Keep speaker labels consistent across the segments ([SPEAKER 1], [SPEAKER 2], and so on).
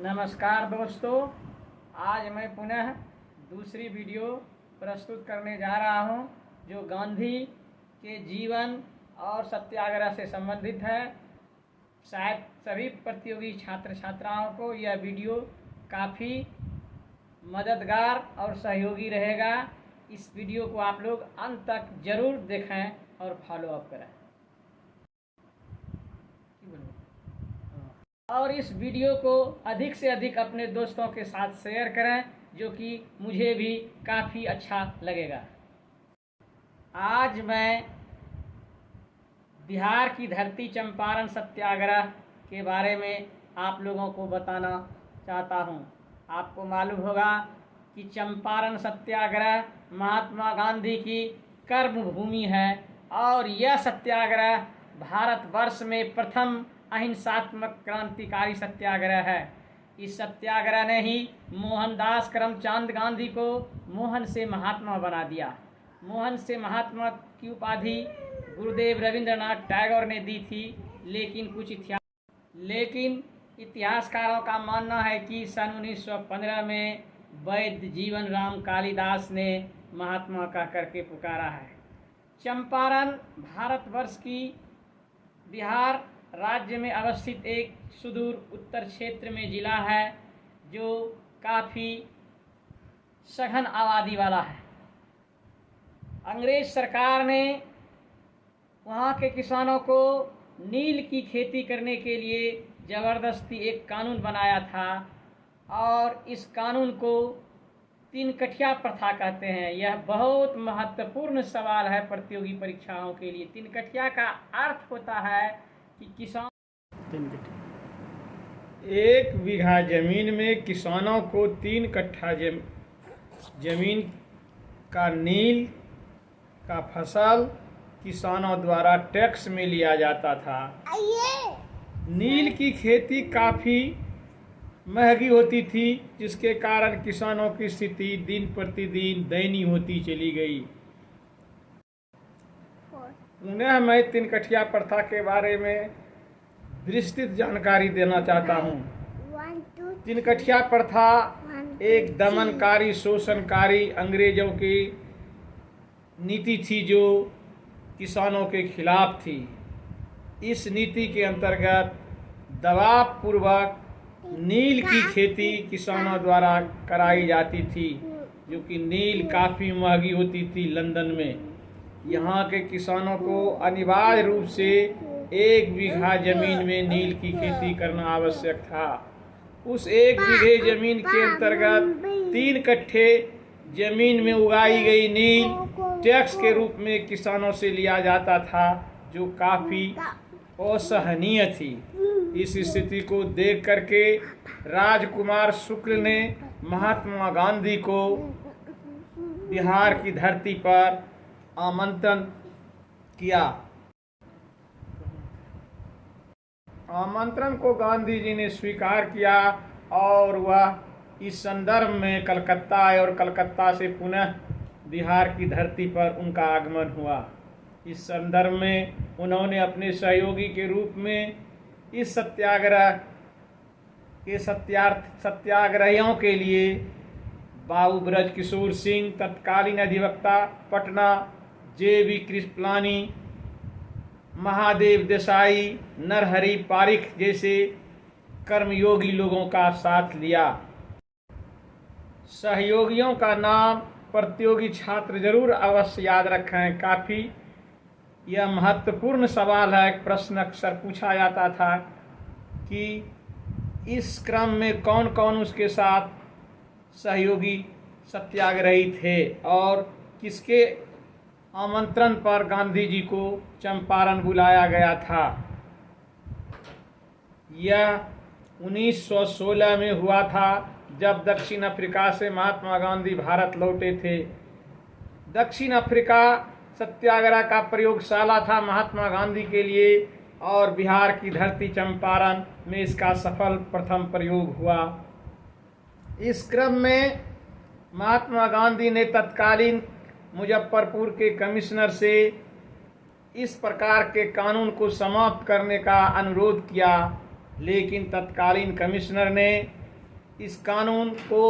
[SPEAKER 1] नमस्कार दोस्तों, आज मैं पुनः दूसरी वीडियो प्रस्तुत करने जा रहा हूं, जो गांधी के जीवन और सत्याग्रह से संबंधित है। शायद सभी प्रतियोगी छात्र छात्राओं को यह वीडियो काफ़ी मददगार और सहयोगी रहेगा। इस वीडियो को आप लोग अंत तक ज़रूर देखें और फॉलो अप करें। और इस वीडियो को अधिक से अधिक अपने दोस्तों के साथ शेयर करें, जो कि मुझे भी काफ़ी अच्छा लगेगा। आज मैं बिहार की धरती चंपारण सत्याग्रह के बारे में आप लोगों को बताना चाहता हूं। आपको मालूम होगा कि चंपारण सत्याग्रह महात्मा गांधी की कर्म भूमि है और यह सत्याग्रह भारतवर्ष में प्रथम अहिंसात्मक क्रांतिकारी सत्याग्रह है। इस सत्याग्रह ने ही मोहनदास करमचंद गांधी को मोहन से महात्मा बना दिया। मोहन से महात्मा की उपाधि गुरुदेव रविंद्रनाथ टैगोर ने दी थी, लेकिन इतिहासकारों का मानना है कि सन 1915 में वैद्य जीवन राम कालिदास ने महात्मा कह करके पुकारा है। चंपारण भारतवर्ष की बिहार राज्य में अवस्थित एक सुदूर उत्तर क्षेत्र में जिला है, जो काफ़ी सघन आबादी वाला है। अंग्रेज सरकार ने वहाँ के किसानों को नील की खेती करने के लिए ज़बरदस्ती एक कानून बनाया था, और इस कानून को तीन कठिया प्रथा कहते हैं। यह बहुत महत्वपूर्ण सवाल है प्रतियोगी परीक्षाओं के लिए। तीन कठिया का अर्थ होता है कि किसान
[SPEAKER 2] 1 बीघा जमीन में किसानों को 3 कट्ठा जमीन का नील का फसल किसानों द्वारा टैक्स में लिया जाता था। नील की खेती काफ़ी महंगी होती थी, जिसके कारण किसानों की स्थिति दिन प्रतिदिन दयनीय होती चली गई। उन्हें मैं 3 कठिया प्रथा के बारे में विस्तृत जानकारी देना चाहता हूँ। 3 कठिया प्रथा एक दमनकारी शोषणकारी अंग्रेजों की नीति थी, जो किसानों के खिलाफ थी। इस नीति के अंतर्गत दबावपूर्वक नील की खेती किसानों द्वारा कराई जाती थी, जो कि नील काफ़ी महंगी होती थी लंदन में। यहाँ के किसानों को अनिवार्य रूप से 1 बीघा जमीन में नील की खेती करना आवश्यक था। उस 1 बीघे जमीन के अंतर्गत 3 कट्ठे जमीन में उगाई गई नील टैक्स के रूप में किसानों से लिया जाता था, जो काफ़ी असहनीय थी। इस स्थिति को देख करके राजकुमार शुक्ल ने महात्मा गांधी को बिहार की धरती पर आमंत्रण किया। आमंत्रण को गांधी जी ने स्वीकार किया और वह इस संदर्भ में कलकत्ता आए और कलकत्ता से पुनः बिहार की धरती पर उनका आगमन हुआ। इस संदर्भ में उन्होंने अपने सहयोगी के रूप में इस सत्याग्रह के सत्याग्रहियों के लिए बाबू ब्रजकिशोर सिंह, तत्कालीन अधिवक्ता पटना, J.B. कृपलानी, महादेव देसाई, नरहरि पारिख जैसे कर्मयोगी लोगों का साथ लिया। सहयोगियों का नाम प्रतियोगी छात्र जरूर अवश्य याद रखें। काफ़ी यह महत्वपूर्ण सवाल है। एक प्रश्न अक्सर पूछा जाता था कि इस क्रम में कौन कौन उसके साथ सहयोगी सत्याग्रही थे और किसके आमंत्रण पर गांधी जी को चंपारण बुलाया गया था। यह 1916 में हुआ था, जब दक्षिण अफ्रीका से महात्मा गांधी भारत लौटे थे। दक्षिण अफ्रीका सत्याग्रह का प्रयोगशाला था महात्मा गांधी के लिए, और बिहार की धरती चंपारण में इसका सफल प्रथम प्रयोग हुआ। इस क्रम में महात्मा गांधी ने तत्कालीन मुजफ्फरपुर के कमिश्नर से इस प्रकार के कानून को समाप्त करने का अनुरोध किया, लेकिन तत्कालीन कमिश्नर ने इस कानून को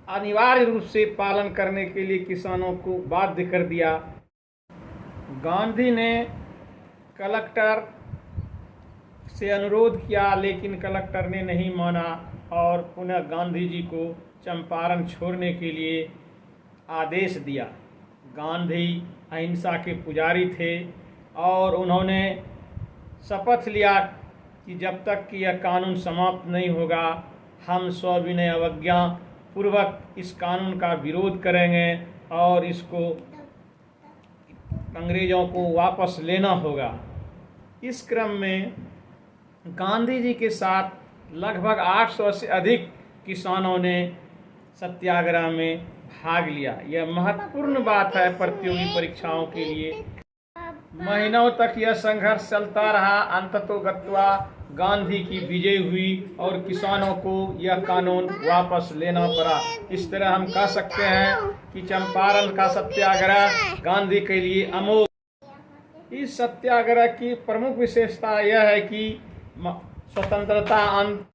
[SPEAKER 2] अनिवार्य रूप से पालन करने के लिए किसानों को बाध्य कर दिया। गांधी ने कलेक्टर से अनुरोध किया, लेकिन कलेक्टर ने नहीं माना और पुनः गांधी जी को चंपारण छोड़ने के लिए आदेश दिया। गांधी अहिंसा के पुजारी थे और उन्होंने शपथ लिया कि जब तक कि यह कानून समाप्त नहीं होगा, हम सविनय अवज्ञा पूर्वक इस कानून का विरोध करेंगे और इसको अंग्रेज़ों को वापस लेना होगा। इस क्रम में गांधी जी के साथ लगभग 800 से अधिक किसानों ने सत्याग्रह में भाग लिया। यह महत्वपूर्ण बात है प्रतियोगी परीक्षाओं के लिए। महीनों तक यह संघर्ष चलता रहा। अंततोगत्वा गांधी की विजय हुई और किसानों को यह कानून वापस लेना पड़ा। इस तरह हम कह सकते हैं कि चंपारण का सत्याग्रह गांधी के लिए अमोघ। इस सत्याग्रह की प्रमुख विशेषता यह है कि स्वतंत्रता